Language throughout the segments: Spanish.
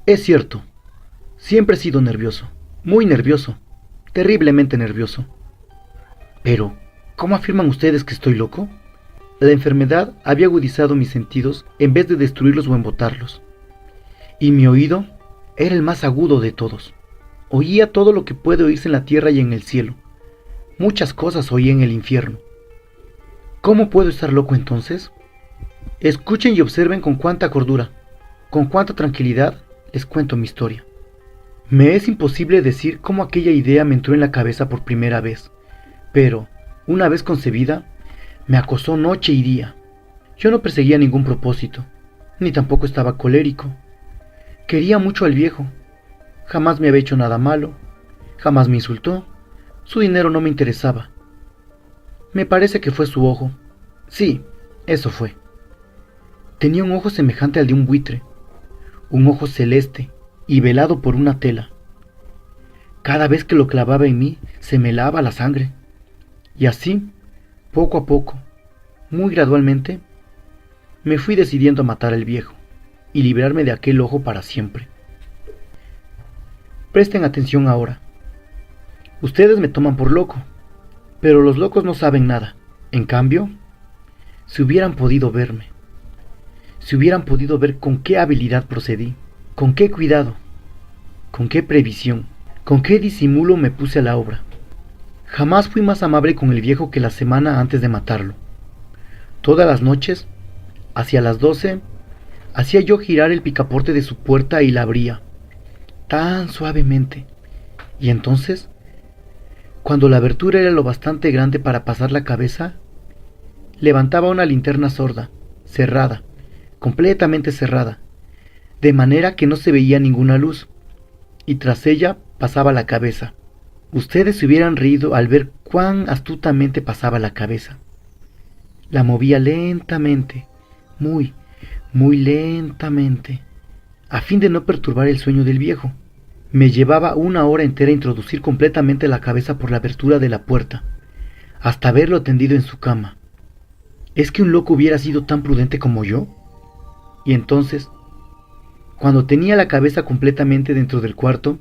Es cierto, siempre he sido nervioso, muy nervioso, terriblemente nervioso. Pero, ¿cómo afirman ustedes que estoy loco? La enfermedad había agudizado mis sentidos en vez de destruirlos o embotarlos. Y mi oído era el más agudo de todos. Oía todo lo que puede oírse en la tierra y en el cielo. Muchas cosas oí en el infierno. ¿Cómo puedo estar loco entonces? Escuchen y observen con cuánta cordura, con cuánta tranquilidad les cuento mi historia. Me es imposible decir cómo aquella idea me entró en la cabeza por primera vez, pero, una vez concebida, me acosó noche y día. Yo no perseguía ningún propósito, ni tampoco estaba colérico. Quería mucho al viejo. Jamás me había hecho nada malo, jamás me insultó. Su dinero no me interesaba. Me parece que fue su ojo. Sí, eso fue. Tenía un ojo semejante al de un buitre, un ojo celeste y velado por una tela. Cada vez que lo clavaba en mí, se me helaba la sangre. Y así, poco a poco, muy gradualmente, me fui decidiendo a matar al viejo y librarme de aquel ojo para siempre. Presten atención ahora. Ustedes me toman por loco, pero los locos no saben nada. En cambio, si hubieran podido verme, si hubieran podido ver con qué habilidad procedí, con qué cuidado, con qué previsión, con qué disimulo me puse a la obra. Jamás fui más amable con el viejo que la semana antes de matarlo. Todas las noches, hacia las 12, hacía yo girar el picaporte de su puerta y la abría, tan suavemente. Y entonces, cuando la abertura era lo bastante grande para pasar la cabeza, levantaba una linterna sorda, cerrada, completamente cerrada, de manera que no se veía ninguna luz, y tras ella pasaba la cabeza. Ustedes se hubieran reído al ver cuán astutamente pasaba la cabeza. La movía lentamente, muy, muy lentamente, a fin de no perturbar el sueño del viejo. Me llevaba una hora entera introducir completamente la cabeza por la abertura de la puerta, hasta verlo tendido en su cama. ¿Es que un loco hubiera sido tan prudente como yo? Y entonces, cuando tenía la cabeza completamente dentro del cuarto,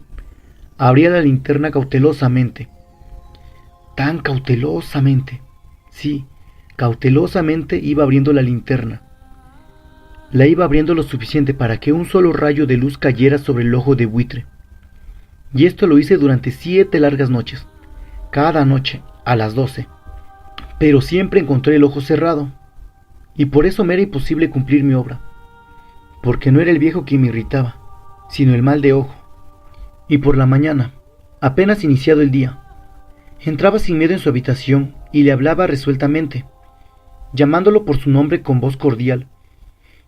abría la linterna cautelosamente. Tan cautelosamente. Sí, cautelosamente iba abriendo la linterna. La iba abriendo lo suficiente para que un solo rayo de luz cayera sobre el ojo de buitre. Y esto lo hice durante 7 largas noches, cada noche a las 12. Pero siempre encontré el ojo cerrado, y por eso me era imposible cumplir mi obra, porque no era el viejo quien me irritaba, sino el mal de ojo. Y por la mañana, apenas iniciado el día, entraba sin miedo en su habitación y le hablaba resueltamente, llamándolo por su nombre con voz cordial,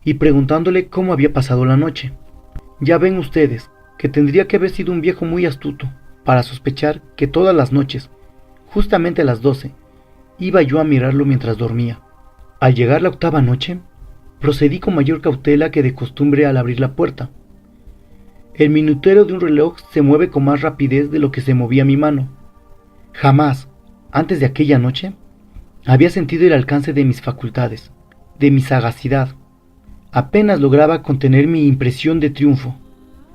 y preguntándole cómo había pasado la noche. Ya ven ustedes que tendría que haber sido un viejo muy astuto para sospechar que todas las noches, justamente a las 12, iba yo a mirarlo mientras dormía. Al llegar la 8ª noche, procedí con mayor cautela que de costumbre al abrir la puerta. El minutero de un reloj se mueve con más rapidez de lo que se movía mi mano. Jamás, antes de aquella noche, había sentido el alcance de mis facultades, de mi sagacidad. Apenas lograba contener mi impresión de triunfo.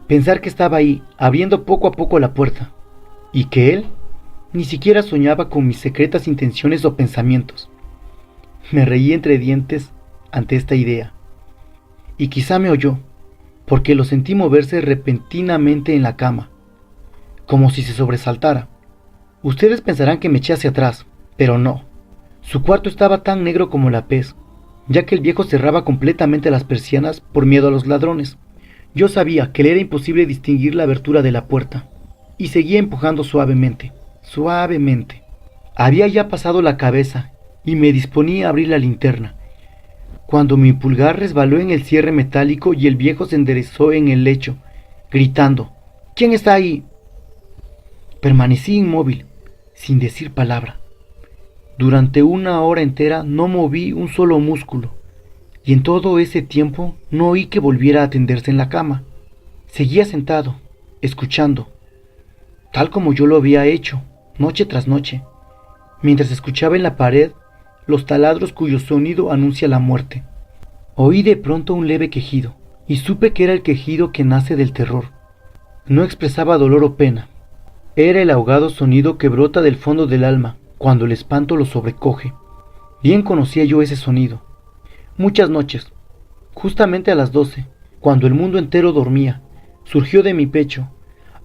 Pensar que estaba ahí, abriendo poco a poco la puerta, y que él ni siquiera soñaba con mis secretas intenciones o pensamientos. Me reí entre dientes ante esta idea, y quizá me oyó, porque lo sentí moverse repentinamente en la cama, como si se sobresaltara. Ustedes pensarán que me eché hacia atrás, pero no. Su cuarto estaba tan negro como la pez, ya que el viejo cerraba completamente las persianas por miedo a los ladrones. Yo sabía que le era imposible distinguir la abertura de la puerta, y seguía empujando suavemente, suavemente. Había ya pasado la cabeza, y me disponía a abrir la linterna, cuando mi pulgar resbaló en el cierre metálico y el viejo se enderezó en el lecho, gritando: «¿Quién está ahí?». Permanecí inmóvil, sin decir palabra. Durante 1 hora entera no moví un solo músculo, y en todo ese tiempo no oí que volviera a tenderse en la cama. Seguía sentado, escuchando, tal como yo lo había hecho, noche tras noche, mientras escuchaba en la pared los taladros cuyo sonido anuncia la muerte. Oí de pronto un leve quejido, y supe que era el quejido que nace del terror. No expresaba dolor o pena. Era el ahogado sonido que brota del fondo del alma cuando el espanto lo sobrecoge. Bien conocía yo ese sonido. Muchas noches, justamente a las 12, cuando el mundo entero dormía, surgió de mi pecho,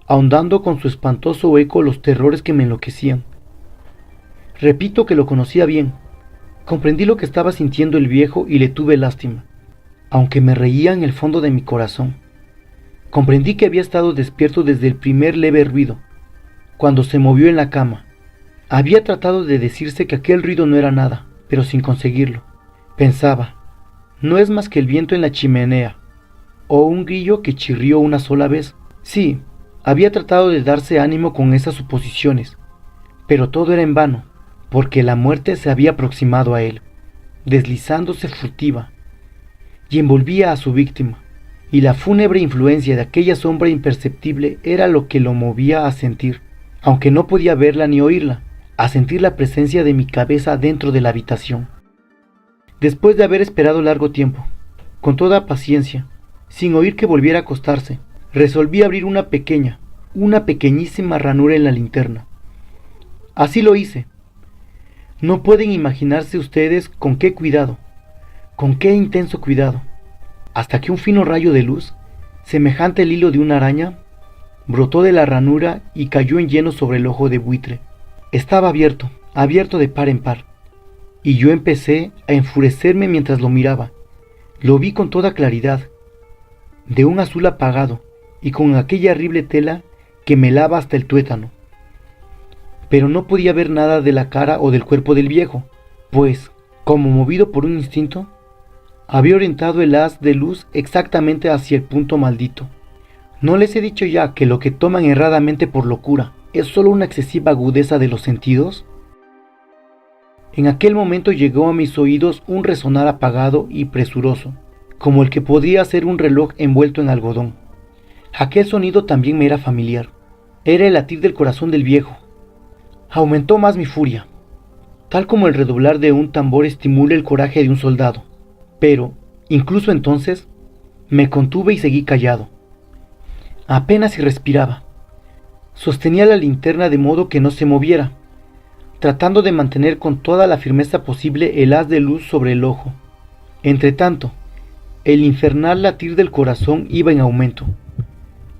ahondando con su espantoso eco los terrores que me enloquecían. Repito que lo conocía bien. Comprendí lo que estaba sintiendo el viejo y le tuve lástima, aunque me reía en el fondo de mi corazón. Comprendí que había estado despierto desde el primer leve ruido, cuando se movió en la cama. Había tratado de decirse que aquel ruido no era nada, pero sin conseguirlo. Pensaba, no es más que el viento en la chimenea, o un grillo que chirrió una sola vez. Sí, había tratado de darse ánimo con esas suposiciones, pero todo era en vano, porque la muerte se había aproximado a él, deslizándose furtiva, y envolvía a su víctima, y la fúnebre influencia de aquella sombra imperceptible era lo que lo movía a sentir, aunque no podía verla ni oírla, a sentir la presencia de mi cabeza dentro de la habitación. Después de haber esperado largo tiempo, con toda paciencia, sin oír que volviera a acostarse, resolví abrir una pequeñísima ranura en la linterna. Así lo hice. No pueden imaginarse ustedes con qué cuidado, con qué intenso cuidado, hasta que un fino rayo de luz, semejante al hilo de una araña, brotó de la ranura y cayó en lleno sobre el ojo de buitre. Estaba abierto de par en par, y yo empecé a enfurecerme mientras lo miraba. Lo vi con toda claridad, de un azul apagado y con aquella horrible tela que me lava hasta el tuétano. Pero no podía ver nada de la cara o del cuerpo del viejo, pues, como movido por un instinto, había orientado el haz de luz exactamente hacia el punto maldito. ¿No les he dicho ya que lo que toman erradamente por locura es solo una excesiva agudeza de los sentidos? En aquel momento llegó a mis oídos un resonar apagado y presuroso, como el que podía ser un reloj envuelto en algodón. Aquel sonido también me era familiar. Era el latir del corazón del viejo. Aumentó más mi furia, tal como el redoblar de un tambor estimula el coraje de un soldado. Pero, incluso entonces, me contuve y seguí callado. Apenas si respiraba. Sostenía la linterna de modo que no se moviera, tratando de mantener con toda la firmeza posible el haz de luz sobre el ojo. Entretanto, el infernal latir del corazón iba en aumento.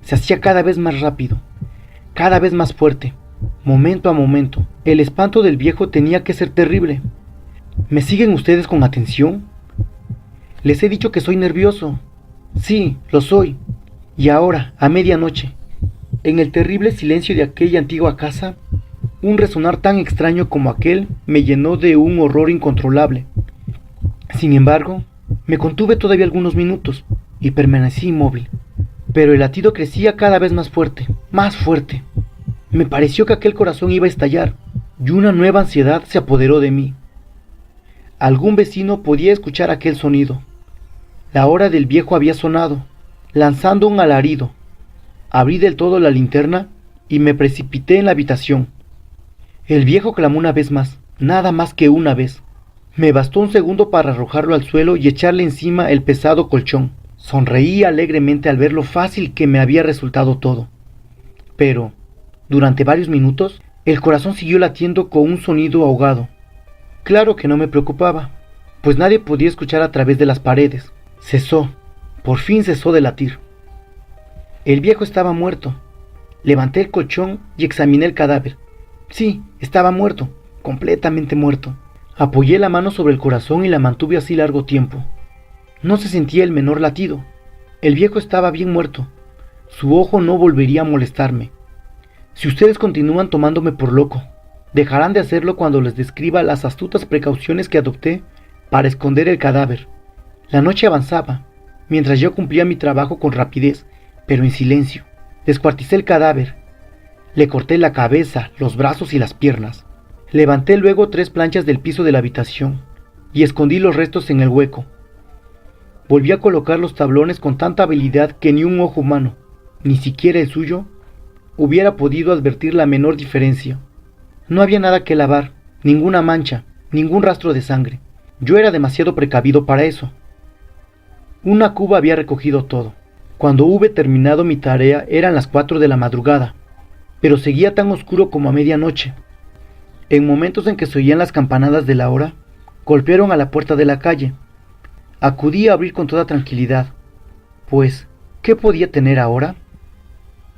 Se hacía cada vez más rápido, cada vez más fuerte, momento a momento. El espanto del viejo tenía que ser terrible. ¿Me siguen ustedes con atención? Les he dicho que soy nervioso. Sí, lo soy. Y ahora, a medianoche, en el terrible silencio de aquella antigua casa, un resonar tan extraño como aquel me llenó de un horror incontrolable. Sin embargo, me contuve todavía algunos minutos y permanecí inmóvil. Pero el latido crecía cada vez más fuerte, más fuerte. Me pareció que aquel corazón iba a estallar, y una nueva ansiedad se apoderó de mí. Algún vecino podía escuchar aquel sonido. La hora del viejo había sonado, lanzando un alarido. Abrí del todo la linterna y me precipité en la habitación. El viejo clamó una vez más, nada más que una vez. Me bastó un segundo para arrojarlo al suelo y echarle encima el pesado colchón. Sonreí alegremente al ver lo fácil que me había resultado todo. Pero, durante varios minutos, el corazón siguió latiendo con un sonido ahogado. Claro que no me preocupaba, pues nadie podía escuchar a través de las paredes. Cesó, por fin cesó de latir. El viejo estaba muerto. Levanté el colchón y examiné el cadáver. Sí, estaba muerto, completamente muerto. Apoyé la mano sobre el corazón y la mantuve así largo tiempo. No se sentía el menor latido. El viejo estaba bien muerto. Su ojo no volvería a molestarme. Si ustedes continúan tomándome por loco, dejarán de hacerlo cuando les describa las astutas precauciones que adopté para esconder el cadáver. La noche avanzaba, mientras yo cumplía mi trabajo con rapidez, pero en silencio. Descuarticé el cadáver. Le corté la cabeza, los brazos y las piernas. Levanté luego 3 planchas del piso de la habitación y escondí los restos en el hueco. Volví a colocar los tablones con tanta habilidad que ni un ojo humano, ni siquiera el suyo, hubiera podido advertir la menor diferencia. No había nada que lavar, ninguna mancha, ningún rastro de sangre. Yo era demasiado precavido para eso. Una cuba había recogido todo. Cuando hube terminado mi tarea eran las 4 de la madrugada, pero seguía tan oscuro como a medianoche. En momentos en que se oían las campanadas de la hora, golpearon a la puerta de la calle. Acudí a abrir con toda tranquilidad, pues, ¿qué podía tener ahora?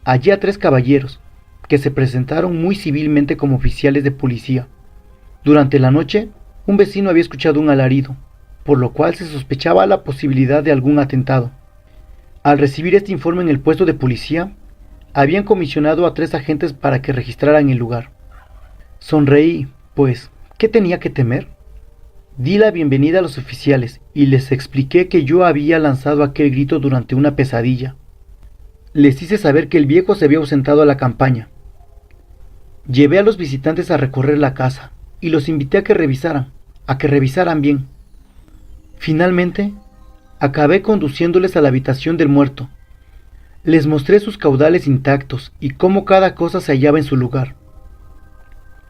Hallé a 3 caballeros, que se presentaron muy civilmente como oficiales de policía. Durante la noche, un vecino había escuchado un alarido, por lo cual se sospechaba la posibilidad de algún atentado. Al recibir este informe en el puesto de policía, habían comisionado a 3 agentes para que registraran el lugar. Sonreí, pues, ¿qué tenía que temer? Di la bienvenida a los oficiales y les expliqué que yo había lanzado aquel grito durante una pesadilla. Les hice saber que el viejo se había ausentado a la campaña. Llevé a los visitantes a recorrer la casa y los invité a que revisaran bien. Finalmente, acabé conduciéndoles a la habitación del muerto. Les mostré sus caudales intactos y cómo cada cosa se hallaba en su lugar.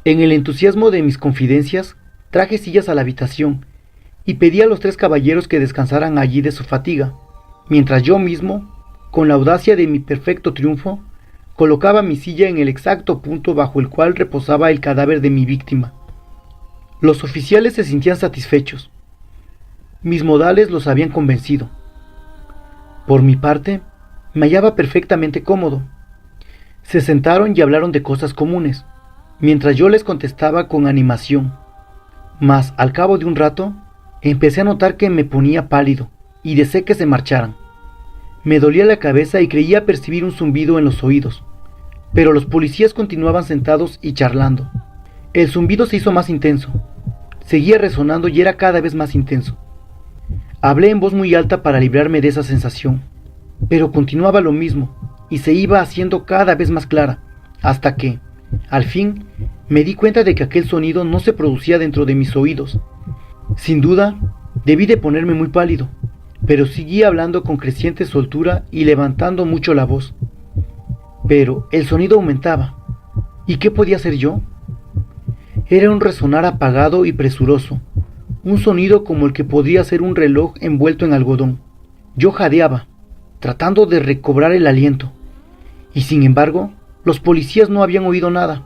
En el entusiasmo de mis confidencias, traje sillas a la habitación y pedí a los 3 caballeros que descansaran allí de su fatiga, mientras yo mismo, con la audacia de mi perfecto triunfo, colocaba mi silla en el exacto punto bajo el cual reposaba el cadáver de mi víctima. Los oficiales se sentían satisfechos. Mis modales los habían convencido. Por mi parte, me hallaba perfectamente cómodo. Se sentaron y hablaron de cosas comunes, mientras yo les contestaba con animación. Mas, al cabo de un rato, empecé a notar que me ponía pálido y deseé que se marcharan. Me dolía la cabeza y creía percibir un zumbido en los oídos, pero los policías continuaban sentados y charlando. El zumbido se hizo más intenso, seguía resonando y era cada vez más intenso. Hablé en voz muy alta para librarme de esa sensación, pero continuaba lo mismo y se iba haciendo cada vez más clara, hasta que, al fin, me di cuenta de que aquel sonido no se producía dentro de mis oídos. Sin duda, debí de ponerme muy pálido, pero seguí hablando con creciente soltura y levantando mucho la voz. Pero el sonido aumentaba. ¿Y qué podía hacer yo? Era un resonar apagado y presuroso, un sonido como el que podría ser un reloj envuelto en algodón. Yo jadeaba, tratando de recobrar el aliento, y sin embargo, los policías no habían oído nada.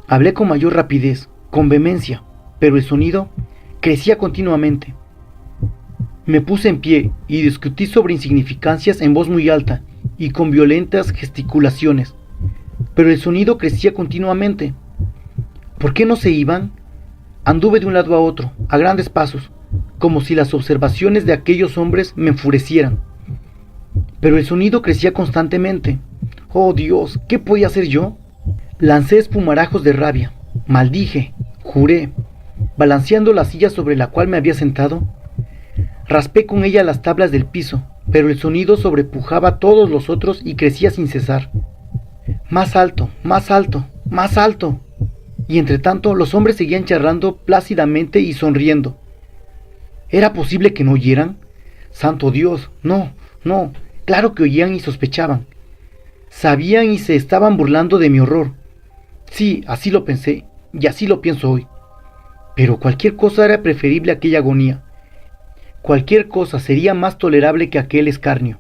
Hablé con mayor rapidez, con vehemencia, pero el sonido crecía continuamente. Me puse en pie y discutí sobre insignificancias en voz muy alta y con violentas gesticulaciones, pero el sonido crecía continuamente. ¿Por qué no se iban? Anduve de un lado a otro, a grandes pasos, como si las observaciones de aquellos hombres me enfurecieran. Pero el sonido crecía constantemente. ¡Oh Dios! ¿Qué podía hacer yo? Lancé espumarajos de rabia, maldije, juré, balanceando la silla sobre la cual me había sentado. Raspé con ella las tablas del piso, pero el sonido sobrepujaba a todos los otros y crecía sin cesar. Más alto, más alto, más alto. Y entre tanto los hombres seguían charlando plácidamente y sonriendo. ¿Era posible que no oyeran? ¡Santo Dios! No, no, claro que oían y sospechaban. Sabían y se estaban burlando de mi horror. Sí, así lo pensé, y así lo pienso hoy. Pero cualquier cosa era preferible a aquella agonía. Cualquier cosa sería más tolerable que aquel escarnio.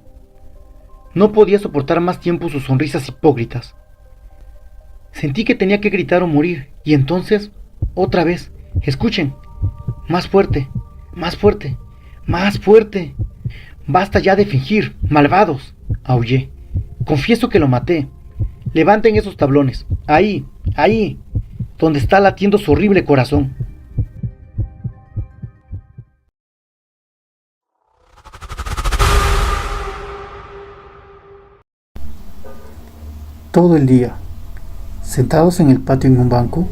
No podía soportar más tiempo sus sonrisas hipócritas. Sentí que tenía que gritar o morir, y entonces, otra vez, escuchen, más fuerte, más fuerte, más fuerte. Basta ya de fingir, malvados, aullé. Confieso que lo maté. Levanten esos tablones, ahí, ahí, donde está latiendo su horrible corazón. Todo el día, sentados en el patio en un banco,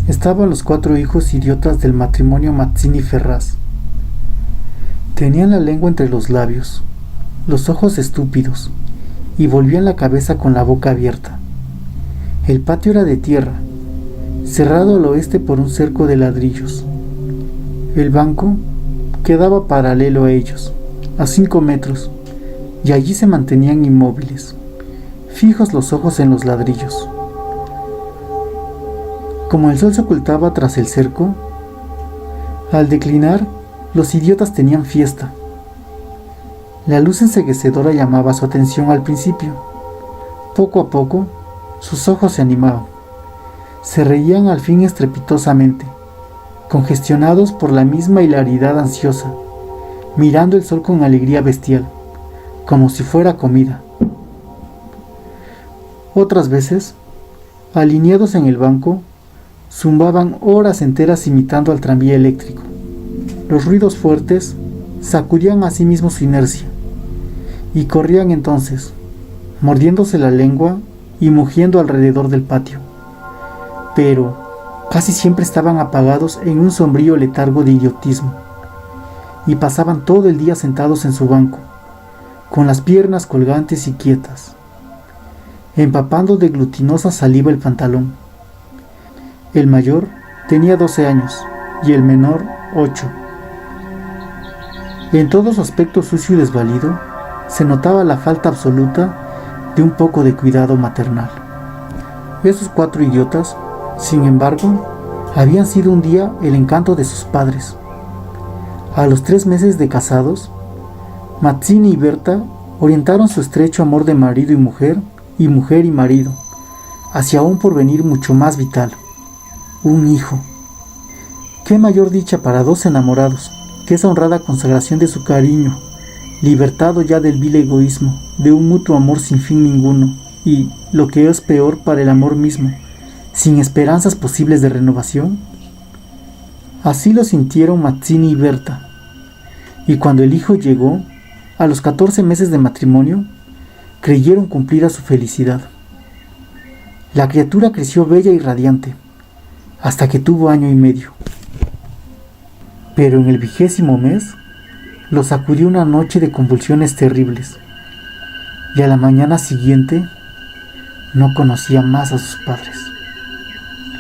estaban los 4 hijos idiotas del matrimonio Mazzini-Ferraz. Tenían la lengua entre los labios, los ojos estúpidos, y volvían la cabeza con la boca abierta. El patio era de tierra, cerrado al oeste por un cerco de ladrillos. El banco quedaba paralelo a ellos, a 5 metros, y allí se mantenían inmóviles, fijos los ojos en los ladrillos. Como el sol se ocultaba tras el cerco, al declinar, los idiotas tenían fiesta. La luz enceguecedora llamaba su atención al principio. Poco a poco, sus ojos se animaban. Se reían al fin estrepitosamente, congestionados por la misma hilaridad ansiosa, mirando el sol con alegría bestial, como si fuera comida. Otras veces, alineados en el banco, zumbaban horas enteras imitando al tranvía eléctrico. Los ruidos fuertes sacudían a sí mismos su inercia, y corrían entonces, mordiéndose la lengua y mugiendo alrededor del patio. Pero casi siempre estaban apagados en un sombrío letargo de idiotismo, y pasaban todo el día sentados en su banco, con las piernas colgantes y quietas, empapando de glutinosa saliva el pantalón. El mayor tenía 12 años y el menor 8. En todo su aspecto sucio y desvalido se notaba la falta absoluta de un poco de cuidado maternal. Esos 4 idiotas, sin embargo, habían sido un día el encanto de sus padres. A los 3 meses de casados, Mazzini y Berta orientaron su estrecho amor de marido y mujer y marido, hacia un porvenir mucho más vital: un hijo. Qué mayor dicha para 2 enamorados que esa honrada consagración de su cariño, libertado ya del vil egoísmo, de un mutuo amor sin fin ninguno, y, lo que es peor para el amor mismo, sin esperanzas posibles de renovación. Así lo sintieron Mazzini y Berta, y cuando el hijo llegó, a los 14 meses de matrimonio, creyeron cumplida su felicidad. La criatura creció bella y radiante, hasta que tuvo 1 año y medio. Pero en el 20º mes, lo sacudió una noche de convulsiones terribles, y a la mañana siguiente no conocía más a sus padres.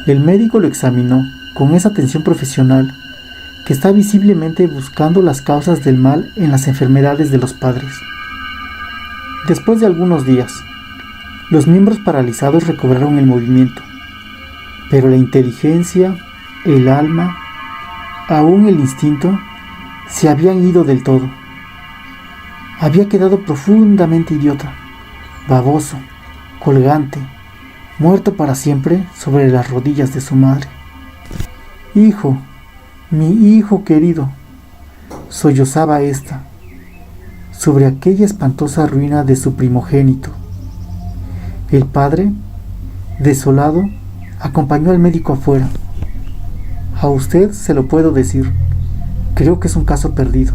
El médico lo examinó con esa atención profesional que está visiblemente buscando las causas del mal en las enfermedades de los padres. Después de algunos días, los miembros paralizados recobraron el movimiento, pero la inteligencia, el alma, aún el instinto, se habían ido del todo. Había quedado profundamente idiota, baboso, colgante, muerto para siempre sobre las rodillas de su madre. «Hijo, mi hijo querido», sollozaba ésta, sobre aquella espantosa ruina de su primogénito. El padre, desolado, acompañó al médico afuera. «A usted se lo puedo decir. Creo que es un caso perdido.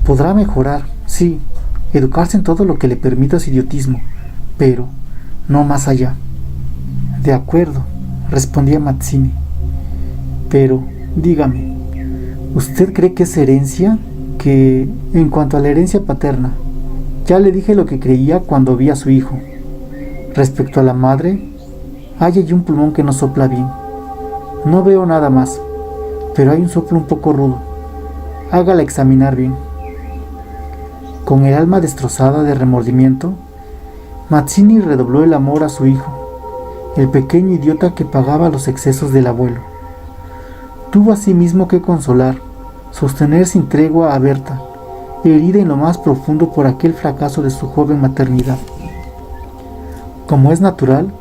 Podrá mejorar, sí, educarse en todo lo que le permita su idiotismo, pero no más allá». «De acuerdo», respondía Mazzini. «Pero, dígame, ¿usted cree que es herencia? Que, en cuanto a la herencia paterna, ya le dije lo que creía cuando vi a su hijo. Respecto a la madre, hay allí un pulmón que no sopla bien. No veo nada más, pero hay un soplo un poco rudo. Hágala examinar bien». Con el alma destrozada de remordimiento, Mazzini redobló el amor a su hijo, el pequeño idiota que pagaba los excesos del abuelo. Tuvo asimismo que consolar, sostener sin tregua a Berta, herida en lo más profundo por aquel fracaso de su joven maternidad. Como es natural,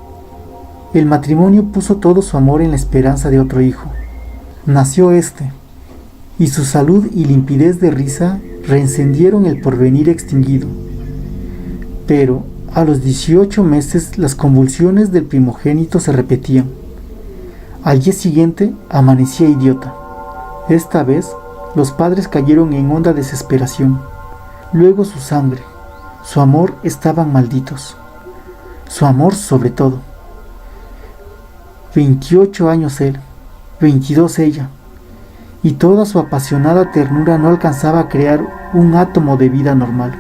el matrimonio puso todo su amor en la esperanza de otro hijo. Nació este, y su salud y limpidez de risa reencendieron el porvenir extinguido. Pero a los 18 meses las convulsiones del primogénito se repetían. Al día siguiente amanecía idiota. Esta vez los padres cayeron en honda desesperación. Luego su sangre, su amor estaban malditos. Su amor sobre todo. 28 años él, 22 ella, y toda su apasionada ternura no alcanzaba a crear un átomo de vida normal.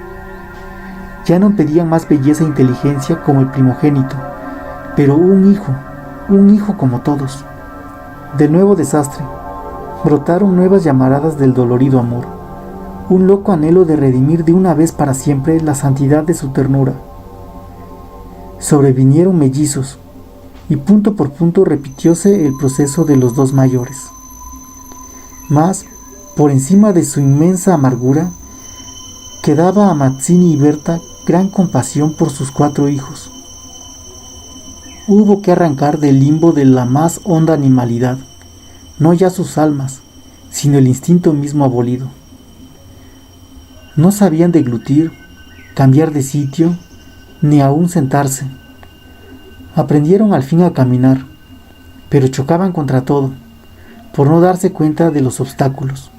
Ya no pedían más belleza e inteligencia como el primogénito, pero un hijo como todos. De nuevo desastre, brotaron nuevas llamaradas del dolorido amor, un loco anhelo de redimir de una vez para siempre la santidad de su ternura. Sobrevinieron mellizos, y punto por punto repitióse el proceso de los 2 mayores. Mas, por encima de su inmensa amargura, quedaba a Mazzini y Berta gran compasión por sus 4 hijos. Hubo que arrancar del limbo de la más honda animalidad, no ya sus almas, sino el instinto mismo abolido. No sabían deglutir, cambiar de sitio, ni aún sentarse. Aprendieron al fin a caminar, pero chocaban contra todo, por no darse cuenta de los obstáculos.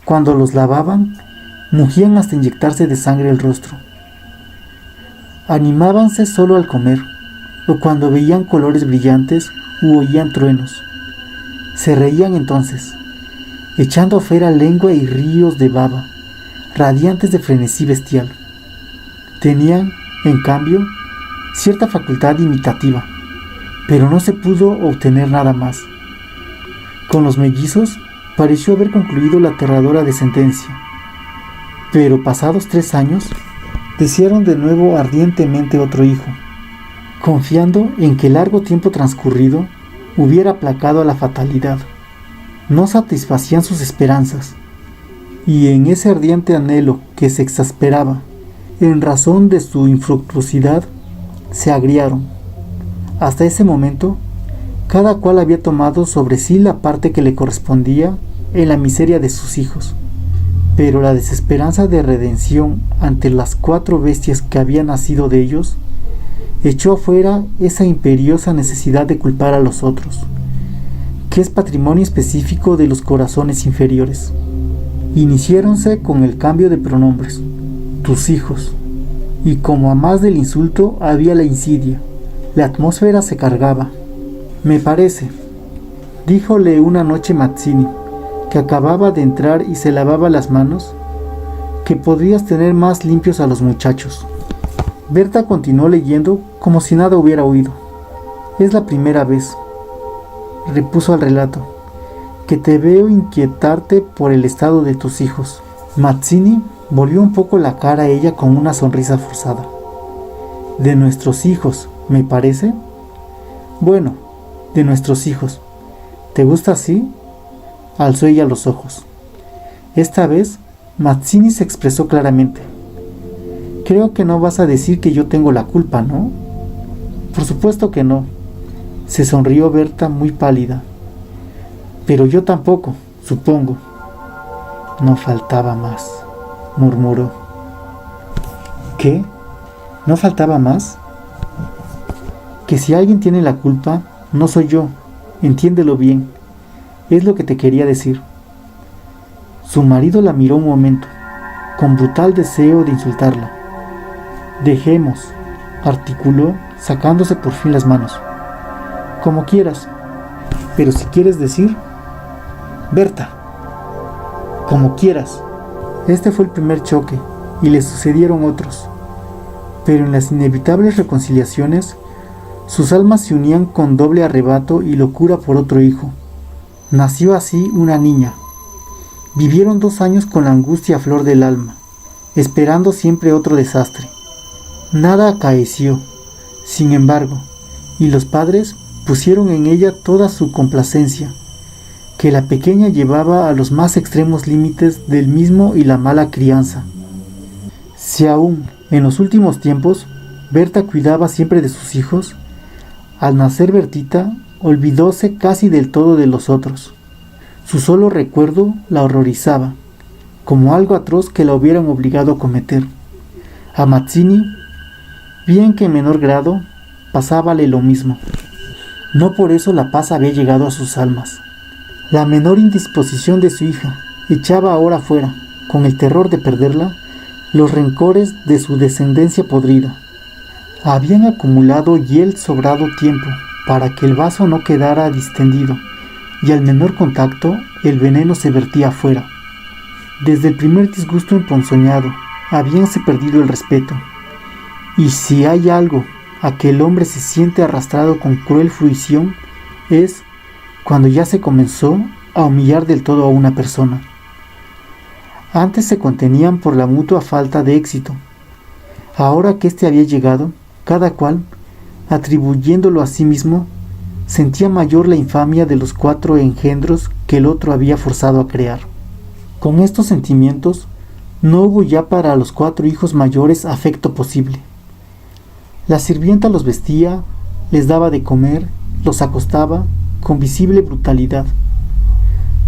Cuando los lavaban, mugían hasta inyectarse de sangre el rostro. Animábanse solo al comer, o cuando veían colores brillantes u oían truenos. Se reían entonces, echando afuera lengua y ríos de baba, radiantes de frenesí bestial. Tenían, en cambio, cierta facultad imitativa, pero no se pudo obtener nada más. Con los mellizos pareció haber concluido la aterradora sentencia, pero pasados 3 años, desearon de nuevo ardientemente otro hijo, confiando en que el largo tiempo transcurrido hubiera aplacado a la fatalidad. No satisfacían sus esperanzas, y en ese ardiente anhelo que se exasperaba en razón de su infructuosidad, se agriaron. Hasta ese momento, cada cual había tomado sobre sí la parte que le correspondía en la miseria de sus hijos, pero la desesperanza de redención ante las 4 bestias que habían nacido de ellos echó afuera esa imperiosa necesidad de culpar a los otros, que es patrimonio específico de los corazones inferiores. Iniciáronse con el cambio de pronombres, tus hijos, y como a más del insulto había la insidia, la atmósfera se cargaba. Me parece, díjole una noche Mazzini, que acababa de entrar y se lavaba las manos, que podrías tener más limpios a los muchachos. Berta continuó leyendo como si nada hubiera oído. Es la primera vez, repuso al relato, que te veo inquietarte por el estado de tus hijos. Mazzini volvió un poco la cara a ella con una sonrisa forzada. De nuestros hijos, me parece. Bueno, de nuestros hijos. ¿Te gusta así? Alzó ella los ojos. Esta vez, Mazzini se expresó claramente. Creo que no vas a decir que yo tengo la culpa, ¿no? Por supuesto que no. Se sonrió Berta muy pálida. Pero yo tampoco, supongo. No faltaba más, murmuró. ¿Qué? ¿No faltaba más? Que si alguien tiene la culpa, no soy yo. Entiéndelo bien. Es lo que te quería decir. Su marido la miró un momento, con brutal deseo de insultarla. Dejemos, articuló, sacándose por fin las manos. Como quieras, pero si quieres decir... Berta, como quieras. Este fue el primer choque, y le sucedieron otros. Pero en las inevitables reconciliaciones, sus almas se unían con doble arrebato y locura por otro hijo. Nació así una niña. Vivieron 2 años con la angustia a flor del alma, esperando siempre otro desastre. Nada acaeció, sin embargo, y los padres pusieron en ella toda su complacencia, que la pequeña llevaba a los más extremos límites del mismo y la mala crianza. Si aún, en los últimos tiempos, Berta cuidaba siempre de sus hijos, al nacer Bertita, olvidóse casi del todo de los otros. Su solo recuerdo la horrorizaba, como algo atroz que la hubieran obligado a cometer. A Mazzini, bien que en menor grado, pasábale lo mismo. No por eso la paz había llegado a sus almas. La menor indisposición de su hija echaba ahora fuera, con el terror de perderla, los rencores de su descendencia podrida. Habían acumulado y el sobrado tiempo para que el vaso no quedara distendido, y al menor contacto el veneno se vertía afuera. Desde el primer disgusto emponzoñado habíanse perdido el respeto, y si hay algo a que el hombre se siente arrastrado con cruel fruición, es cuando ya se comenzó a humillar del todo a una persona. Antes se contenían por la mutua falta de éxito. Ahora que éste había llegado, cada cual, atribuyéndolo a sí mismo, sentía mayor la infamia de los 4 engendros que el otro había forzado a crear. Con estos sentimientos, No hubo ya para los 4 hijos mayores afecto posible. La sirvienta los vestía, les daba de comer, los acostaba con visible brutalidad.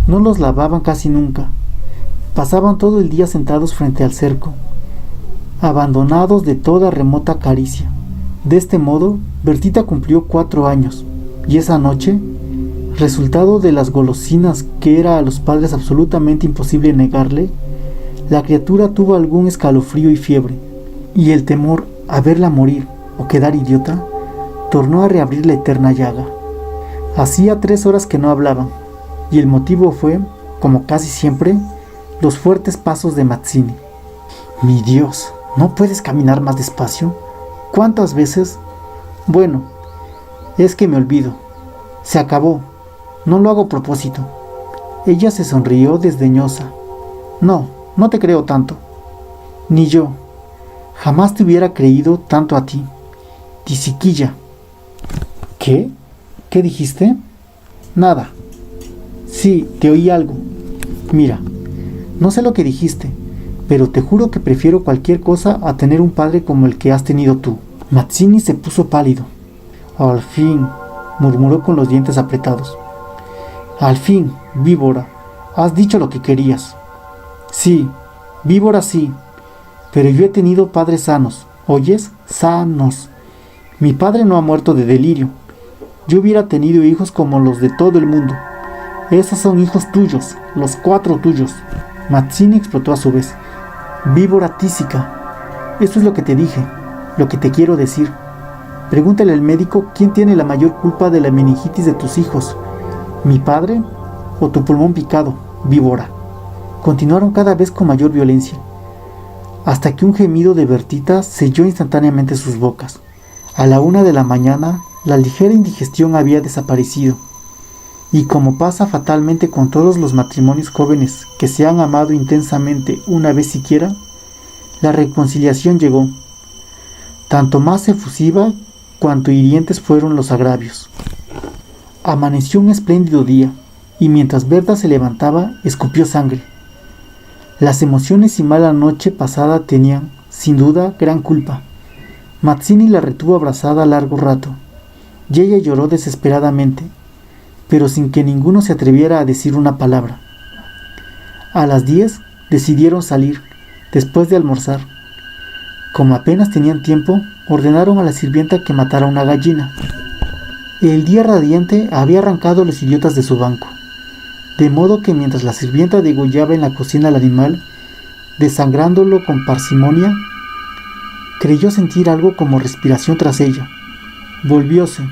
No los lavaban casi nunca. Pasaban todo el día sentados frente al cerco, abandonados de toda remota caricia. De este modo, Bertita cumplió 4 años, y esa noche, resultado de las golosinas que era a los padres absolutamente imposible negarle, la criatura tuvo algún escalofrío y fiebre, y el temor a verla morir o quedar idiota tornó a reabrir la eterna llaga. Hacía 3 horas que no hablaban, y el motivo fue, como casi siempre, los fuertes pasos de Mazzini. Mi Dios, ¿no puedes caminar más despacio? ¿Cuántas veces? Bueno, es que me olvido. Se acabó. No lo hago a propósito. Ella se sonrió desdeñosa. No te creo tanto. Ni yo. Jamás te hubiera creído tanto a ti. Tisiquilla. ¿Qué? ¿Qué dijiste? Nada. Sí, te oí algo. Mira, no sé lo que dijiste, pero te juro que prefiero cualquier cosa a tener un padre como el que has tenido tú. Mazzini se puso pálido. Al fin, murmuró con los dientes apretados. Al fin, víbora, has dicho lo que querías. Sí, víbora sí, pero yo he tenido padres sanos, ¿oyes? Sanos. Mi padre no ha muerto de delirio. Yo hubiera tenido hijos como los de todo el mundo. Esos son hijos tuyos, los 4 tuyos. Mazzini explotó a su vez. Víbora tísica. Eso es lo que te dije, lo que te quiero decir. Pregúntale al médico quién tiene la mayor culpa de la meningitis de tus hijos. ¿Mi padre o tu pulmón picado, víbora? Continuaron cada vez con mayor violencia, hasta que un gemido de Bertita selló instantáneamente sus bocas. A la 1 de la mañana, la ligera indigestión había desaparecido, y como pasa fatalmente con todos los matrimonios jóvenes que se han amado intensamente una vez siquiera, la reconciliación llegó, tanto más efusiva cuanto hirientes fueron los agravios. Amaneció un espléndido día, y mientras Berta se levantaba, escupió sangre. Las emociones y mala noche pasada tenían, sin duda, gran culpa. Mazzini la retuvo abrazada largo rato, y ella lloró desesperadamente, pero sin que ninguno se atreviera a decir una palabra. A las 10 decidieron salir, después de almorzar. Como apenas tenían tiempo, ordenaron a la sirvienta que matara una gallina. El día radiante había arrancado a los idiotas de su banco, de modo que mientras la sirvienta degollaba en la cocina al animal, desangrándolo con parsimonia, creyó sentir algo como respiración tras ella. Volvióse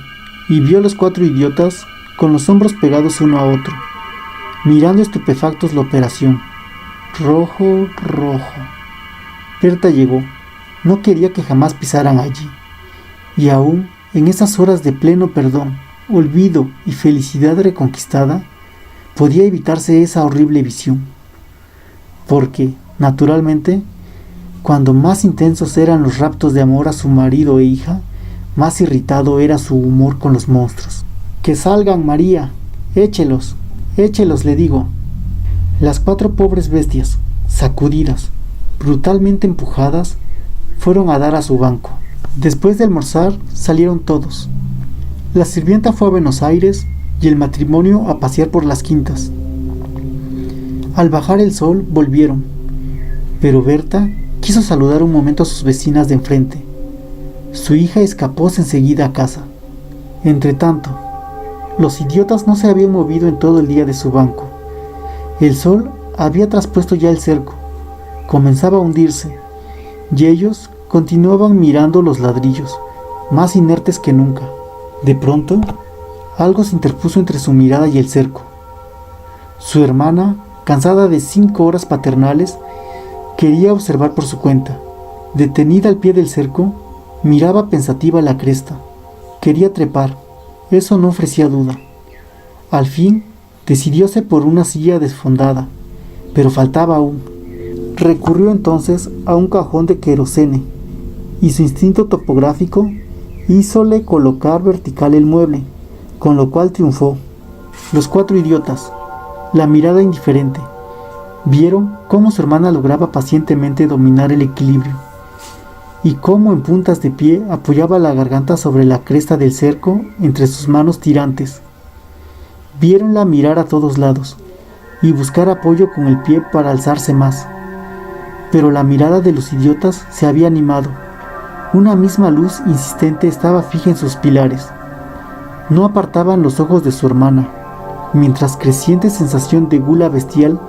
y vio a los 4 idiotas con los hombros pegados uno a otro, mirando estupefactos la operación. Rojo. Berta llegó. No quería que jamás pisaran allí. Y aún en esas horas de pleno perdón, olvido y felicidad reconquistada, podía evitarse esa horrible visión. Porque, naturalmente, cuando más intensos eran los raptos de amor a su marido e hija, más irritado era su humor con los monstruos. ¡Que salgan, María! ¡Échelos! ¡Échelos!, le digo. Las 4 pobres bestias, sacudidas, brutalmente empujadas, fueron a dar a su banco. Después de almorzar, salieron todos. La sirvienta fue a Buenos Aires y el matrimonio a pasear por las quintas. Al bajar el sol, volvieron, pero Berta quiso saludar un momento a sus vecinas de enfrente. Su hija escapóse enseguida a casa. Entretanto, los idiotas no se habían movido en todo el día de su banco. El sol había traspuesto ya el cerco, comenzaba a hundirse, y ellos continuaban mirando los ladrillos, más inertes que nunca. De pronto, algo se interpuso entre su mirada y el cerco. Su hermana, cansada de 5 horas paternales, quería observar por su cuenta. Detenida al pie del cerco, miraba pensativa la cresta. Quería trepar, eso no ofrecía duda. Al fin, decidióse por una silla desfondada, pero faltaba aún. Recurrió entonces a un cajón de querosene, y su instinto topográfico hízole colocar vertical el mueble, con lo cual triunfó. Los 4 idiotas, la mirada indiferente, Vieron cómo su hermana lograba pacientemente dominar el equilibrio y cómo en puntas de pie apoyaba la garganta sobre la cresta del cerco entre sus manos tirantes. Viéronla mirar a todos lados y buscar apoyo con el pie para alzarse más. Pero la mirada de los idiotas se había animado. Una misma luz insistente estaba fija en sus pilares. No apartaban los ojos de su hermana, mientras creciente sensación de gula bestial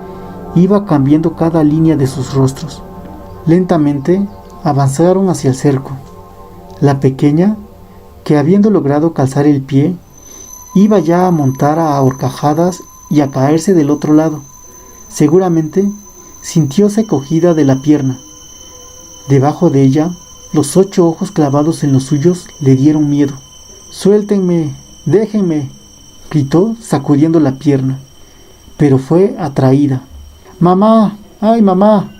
iba cambiando cada línea de sus rostros. Lentamente avanzaron hacia el cerco. La pequeña, que habiendo logrado calzar el pie, iba ya a montar a horcajadas y a caerse del otro lado. Seguramente sintióse cogida de la pierna. Debajo de ella, los 8 ojos clavados en los suyos le dieron miedo. «¡Suéltenme! ¡Déjenme!», gritó sacudiendo la pierna, pero fue atraída. «¡Mamá! ¡Ay, mamá!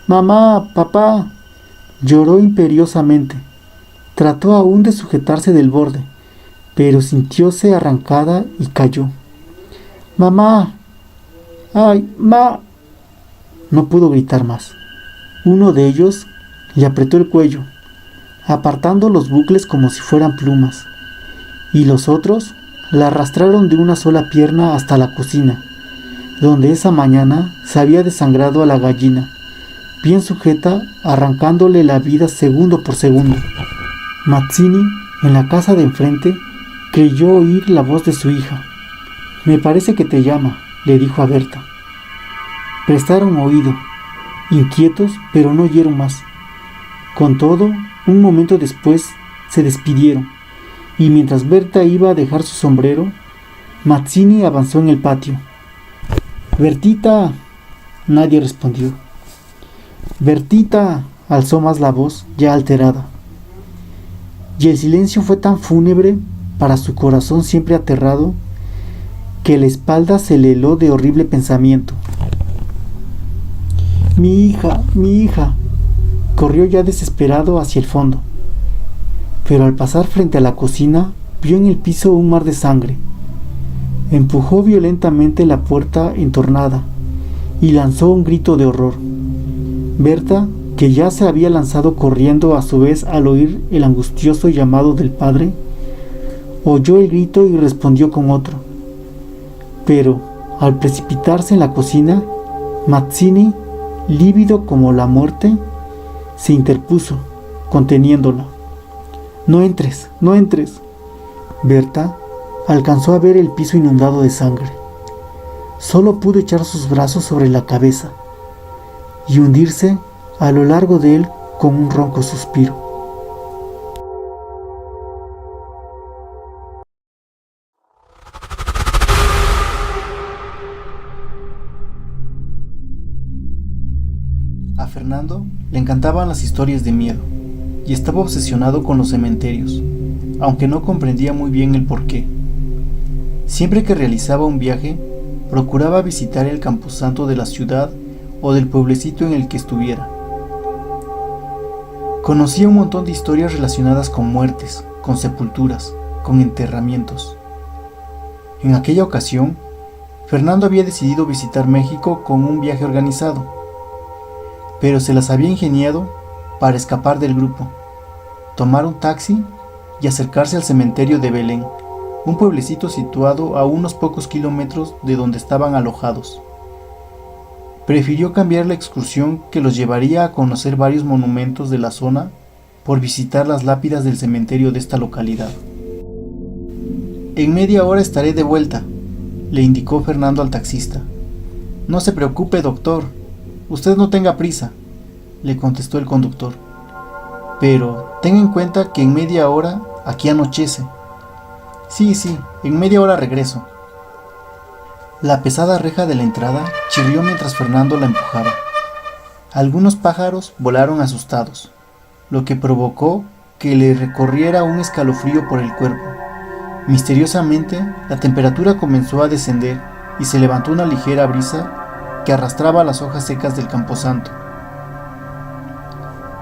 ¡Mamá! ¡Papá!», lloró imperiosamente. Trató aún de sujetarse del borde, pero sintióse arrancada y cayó. «¡Mamá! ¡Ay, ma!». No pudo gritar más. Uno de ellos le apretó el cuello, apartando los bucles como si fueran plumas, y los otros la arrastraron de una sola pierna hasta la cocina, donde esa mañana se había desangrado a la gallina, bien sujeta, arrancándole la vida segundo por segundo. Mazzini, en la casa de enfrente, creyó oír la voz de su hija. «Me parece que te llama», le dijo a Berta. Prestaron oído, inquietos, pero no oyeron más. Con todo, un momento después se despidieron, y mientras Berta iba a dejar su sombrero, Mazzini avanzó en el patio. «¡Bertita!». Nadie respondió. «¡Bertita!», alzó más la voz, ya alterada. Y el silencio fue tan fúnebre para su corazón siempre aterrado, que la espalda se le heló de horrible pensamiento. «¡Mi hija! ¡Mi hija!». Corrió ya desesperado hacia el fondo, pero al pasar frente a la cocina vio en el piso un mar de sangre. Empujó violentamente la puerta entornada y lanzó un grito de horror. Berta, que ya se había lanzado corriendo a su vez al oír el angustioso llamado del padre, oyó el grito y respondió con otro. Pero, al precipitarse en la cocina, Mazzini, lívido como la muerte, se interpuso, conteniéndola. «¡No entres! ¡No entres!». Berta alcanzó a ver el piso inundado de sangre. Solo pudo echar sus brazos sobre la cabeza y hundirse a lo largo de él con un ronco suspiro. A Fernando le encantaban las historias de miedo y estaba obsesionado con los cementerios, aunque no comprendía muy bien el porqué. Siempre que realizaba un viaje, procuraba visitar el camposanto de la ciudad o del pueblecito en el que estuviera. Conocía un montón de historias relacionadas con muertes, con sepulturas, con enterramientos. En aquella ocasión, Fernando había decidido visitar México con un viaje organizado, pero se las había ingeniado para escapar del grupo, tomar un taxi y acercarse al cementerio de Belén, un pueblecito situado a unos pocos kilómetros de donde estaban alojados. Prefirió cambiar la excursión que los llevaría a conocer varios monumentos de la zona por visitar las lápidas del cementerio de esta localidad. «En media hora estaré de vuelta», le indicó Fernando al taxista. «No se preocupe, doctor, usted no tenga prisa», le contestó el conductor. «Pero tenga en cuenta que en media hora aquí anochece». Sí, en media hora regreso». La pesada reja de la entrada chirrió mientras Fernando la empujaba. Algunos pájaros volaron asustados, lo que provocó que le recorriera un escalofrío por el cuerpo. Misteriosamente, la temperatura comenzó a descender y se levantó una ligera brisa que arrastraba las hojas secas del camposanto.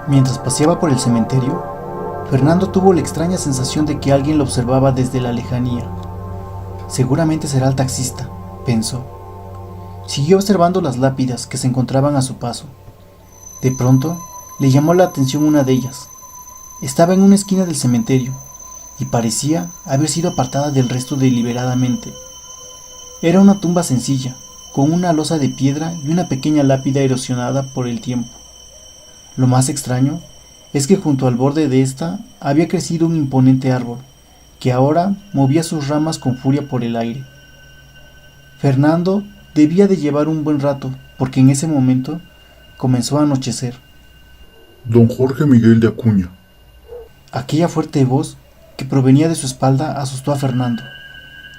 Mientras paseaba por el cementerio, Fernando tuvo la extraña sensación de que alguien lo observaba desde la lejanía. «Seguramente será el taxista», pensó, Siguió observando las lápidas que se encontraban a su paso. De pronto, le llamó la atención una de ellas. Estaba en una esquina del cementerio y parecía haber sido apartada del resto deliberadamente. Era una tumba sencilla, con una losa de piedra y una pequeña lápida erosionada por el tiempo. Lo más extraño es que junto al borde de esta había crecido un imponente árbol, que ahora movía sus ramas con furia por el aire. Fernando debía de llevar un buen rato, porque en ese momento comenzó a anochecer. Don Jorge Miguel de Acuña. Aquella fuerte voz que provenía de su espalda asustó a Fernando,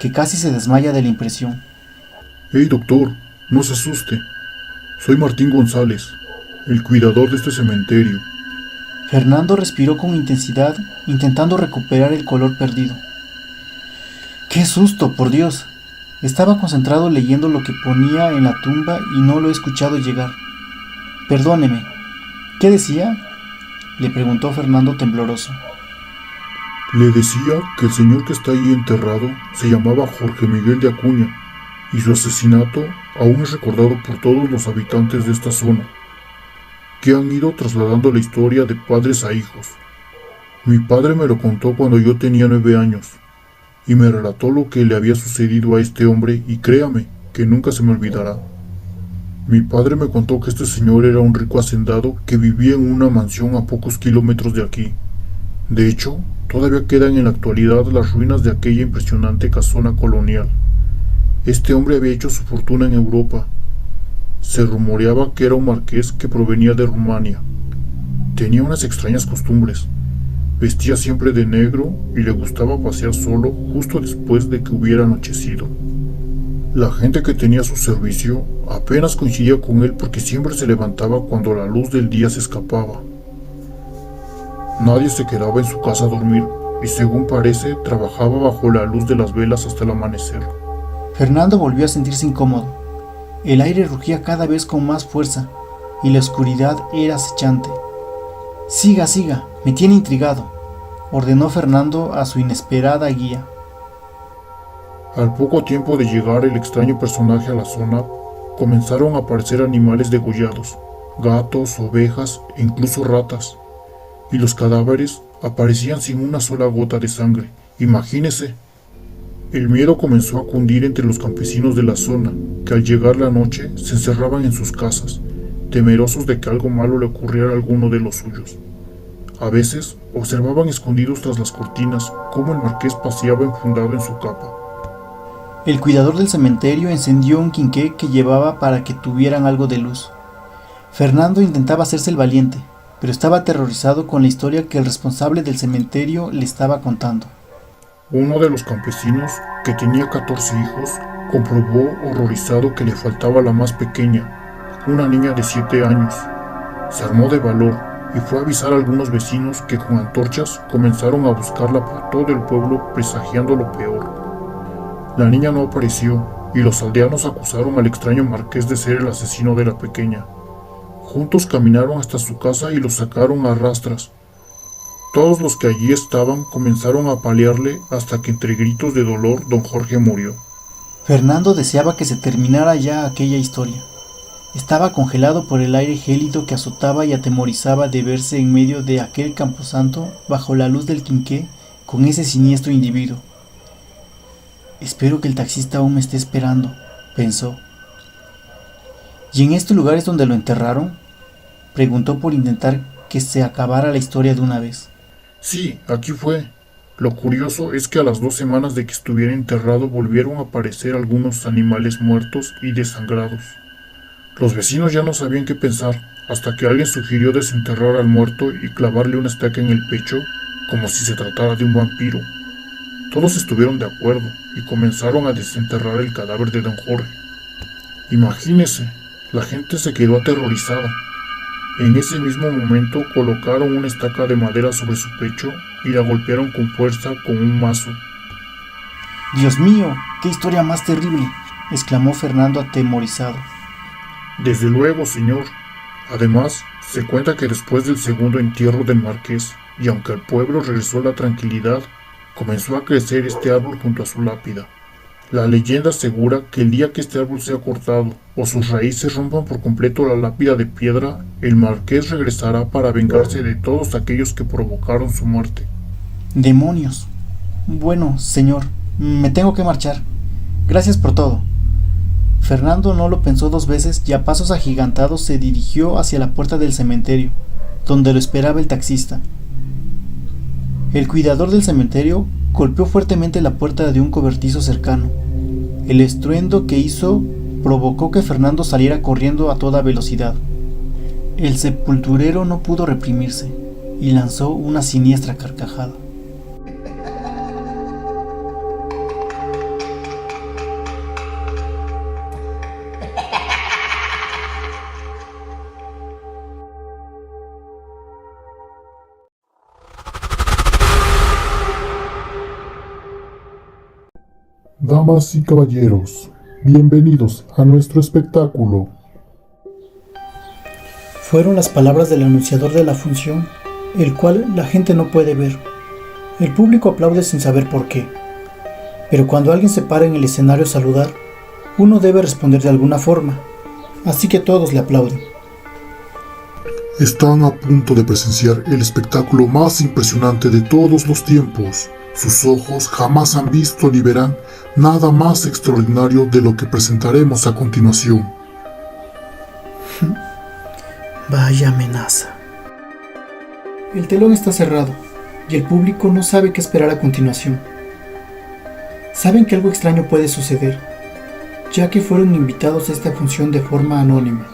que casi se desmaya de la impresión. Hey doctor, no se asuste. Soy Martín González, el cuidador de este cementerio. Fernando respiró con intensidad, intentando recuperar el color perdido. ¡Qué susto, por Dios! Estaba concentrado leyendo lo que ponía en la tumba y no lo he escuchado llegar. Perdóneme, ¿qué decía?, le preguntó Fernando tembloroso. Le decía que el señor que está ahí enterrado se llamaba Jorge Miguel de Acuña y su asesinato aún es recordado por todos los habitantes de esta zona, que han ido trasladando la historia de padres a hijos. Mi padre me lo contó cuando yo tenía 9 años y me relató lo que le había sucedido a este hombre y créame que nunca se me olvidará. Mi padre me contó que este señor era un rico hacendado que vivía en una mansión a pocos kilómetros de aquí. De hecho, todavía quedan en la actualidad las ruinas de aquella impresionante casona colonial. Este hombre había hecho su fortuna en Europa. Se rumoreaba que era un marqués que provenía de Rumania. Tenía unas extrañas costumbres. Vestía siempre de negro y le gustaba pasear solo justo después de que hubiera anochecido. La gente que tenía a su servicio apenas coincidía con él porque siempre se levantaba cuando la luz del día se escapaba. Nadie se quedaba en su casa a dormir y según parece trabajaba bajo la luz de las velas hasta el amanecer. Fernando volvió a sentirse incómodo. El aire rugía cada vez con más fuerza y la oscuridad era acechante. Siga, siga, me tiene intrigado, ordenó Fernando a su inesperada guía. Al poco tiempo de llegar el extraño personaje a la zona, comenzaron a aparecer animales degollados, gatos, ovejas e incluso ratas, y los cadáveres aparecían sin una sola gota de sangre. Imagínese. El miedo comenzó a cundir entre los campesinos de la zona, que al llegar la noche se encerraban en sus casas, temerosos de que algo malo le ocurriera a alguno de los suyos. A veces observaban escondidos tras las cortinas cómo el marqués paseaba enfundado en su capa. El cuidador del cementerio encendió un quinqué que llevaba para que tuvieran algo de luz. Fernando intentaba hacerse el valiente, pero estaba aterrorizado con la historia que el responsable del cementerio le estaba contando. Uno de los campesinos, que tenía 14 hijos, comprobó horrorizado que le faltaba la más pequeña, una niña de 7 años. Se armó de valor y fue a avisar a algunos vecinos que con antorchas comenzaron a buscarla por todo el pueblo presagiando lo peor. La niña no apareció y los aldeanos acusaron al extraño marqués de ser el asesino de la pequeña. Juntos caminaron hasta su casa y lo sacaron a rastras. Todos los que allí estaban comenzaron a apalearle hasta que entre gritos de dolor don Jorge murió. Fernando deseaba que se terminara ya aquella historia. Estaba congelado por el aire gélido que azotaba y atemorizaba de verse en medio de aquel camposanto bajo la luz del quinqué con ese siniestro individuo. Espero que el taxista aún me esté esperando, pensó. ¿Y en este lugar es donde lo enterraron?, preguntó por intentar que se acabara la historia de una vez. Sí, aquí fue. Lo curioso es que a las 2 semanas de que estuviera enterrado volvieron a aparecer algunos animales muertos y desangrados. Los vecinos ya no sabían qué pensar, hasta que alguien sugirió desenterrar al muerto y clavarle una estaca en el pecho, como si se tratara de un vampiro. Todos estuvieron de acuerdo y comenzaron a desenterrar el cadáver de don Jorge. Imagínese, la gente se quedó aterrorizada. En ese mismo momento colocaron una estaca de madera sobre su pecho y la golpearon con fuerza con un mazo. ¡Dios mío! ¡Qué historia más terrible!, exclamó Fernando atemorizado. Desde luego, señor. Además, se cuenta que después del segundo entierro del marqués, y aunque al pueblo regresó la tranquilidad, comenzó a crecer este árbol junto a su lápida. La leyenda asegura que el día que este árbol sea cortado o sus raíces rompan por completo la lápida de piedra, el marqués regresará para vengarse de todos aquellos que provocaron su muerte. ¡Demonios! Bueno, señor, me tengo que marchar. Gracias por todo. Fernando no lo pensó dos veces y a pasos agigantados se dirigió hacia la puerta del cementerio, donde lo esperaba el taxista. El cuidador del cementerio golpeó fuertemente la puerta de un cobertizo cercano. El estruendo que hizo provocó que Fernando saliera corriendo a toda velocidad. El sepulturero no pudo reprimirse y lanzó una siniestra carcajada. Damas y caballeros, bienvenidos a nuestro espectáculo. Fueron las palabras del anunciador de la función, el cual la gente no puede ver. El público aplaude sin saber por qué. Pero cuando alguien se para en el escenario a saludar, uno debe responder de alguna forma. Así que todos le aplauden. Están a punto de presenciar el espectáculo más impresionante de todos los tiempos. Sus ojos jamás han visto ni verán nada más extraordinario de lo que presentaremos a continuación. Vaya amenaza. El telón está cerrado y el público no sabe qué esperar a continuación. Saben que algo extraño puede suceder, ya que fueron invitados a esta función de forma anónima.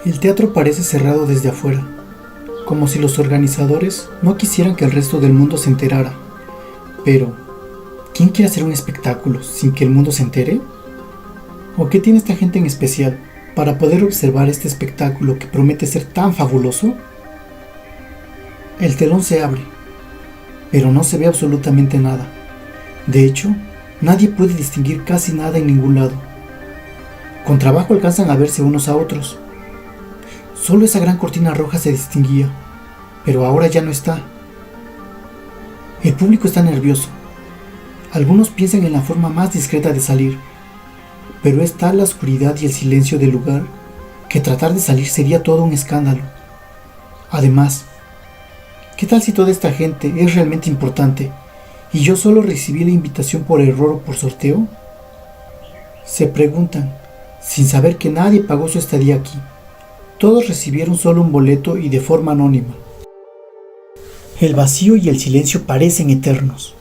El teatro parece cerrado desde afuera, como si los organizadores no quisieran que el resto del mundo se enterara. Pero, ¿quién quiere hacer un espectáculo sin que el mundo se entere? ¿O qué tiene esta gente en especial para poder observar este espectáculo que promete ser tan fabuloso? El telón se abre, pero no se ve absolutamente nada. De hecho, nadie puede distinguir casi nada en ningún lado. Con trabajo alcanzan a verse unos a otros. Solo esa gran cortina roja se distinguía, pero ahora ya no está. El público está nervioso. Algunos piensan en la forma más discreta de salir, pero es tal la oscuridad y el silencio del lugar que tratar de salir sería todo un escándalo. Además, ¿qué tal si toda esta gente es realmente importante y yo solo recibí la invitación por error o por sorteo? Se preguntan, sin saber que nadie pagó su estadía aquí. Todos recibieron solo un boleto y de forma anónima. El vacío y el silencio parecen eternos.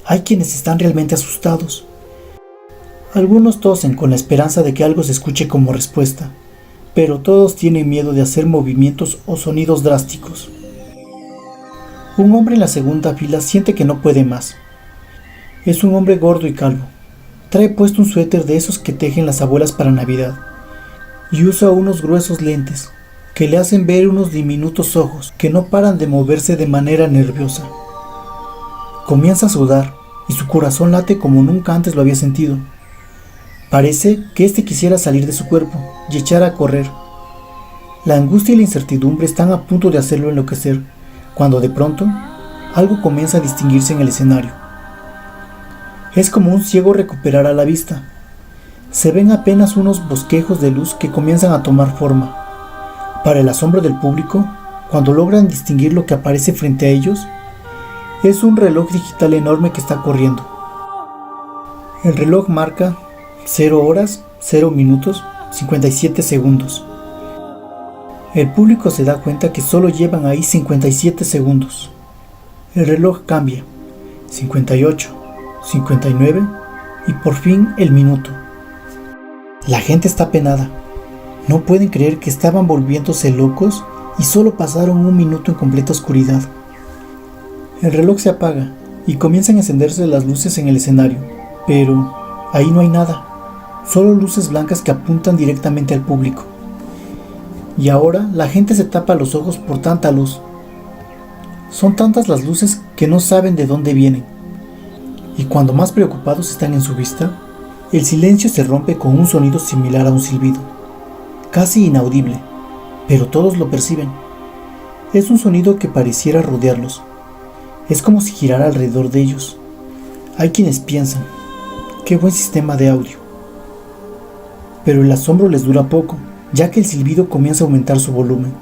Hay quienes están realmente asustados. Algunos tosen con la esperanza de que algo se escuche como respuesta, pero todos tienen miedo de hacer movimientos o sonidos drásticos. Un hombre en la segunda fila siente que no puede más. Es un hombre gordo y calvo. Trae puesto un suéter de esos que tejen las abuelas para Navidad y usa unos gruesos lentes que le hacen ver unos diminutos ojos que no paran de moverse de manera nerviosa. Comienza a sudar y su corazón late como nunca antes lo había sentido. Parece que quisiera salir de su cuerpo y echar a correr. La angustia y la incertidumbre están a punto de hacerlo enloquecer, cuando de pronto algo comienza a distinguirse en el escenario. Es como un ciego recuperará la vista. Se ven apenas unos bosquejos de luz que comienzan a tomar forma. Para el asombro del público, cuando logran distinguir lo que aparece frente a ellos, es un reloj digital enorme que está corriendo. El reloj marca 0 horas, 0 minutos, 57 segundos. El público se da cuenta que solo llevan ahí 57 segundos. El reloj cambia, 58, 59 y por fin el minuto. La gente está apenada. No pueden creer que estaban volviéndose locos y solo pasaron un minuto en completa oscuridad. El reloj se apaga y comienzan a encenderse las luces en el escenario, pero ahí no hay nada, solo luces blancas que apuntan directamente al público. Y ahora la gente se tapa los ojos por tanta luz. Son tantas las luces que no saben de dónde vienen. Y cuando más preocupados están en su vista, el silencio se rompe con un sonido similar a un silbido, casi inaudible, pero todos lo perciben. Es un sonido que pareciera rodearlos. Es como si girara alrededor de ellos. Hay quienes piensan, ¡Qué buen sistema de audio! Pero el asombro les dura poco, ya que el silbido comienza a aumentar su volumen.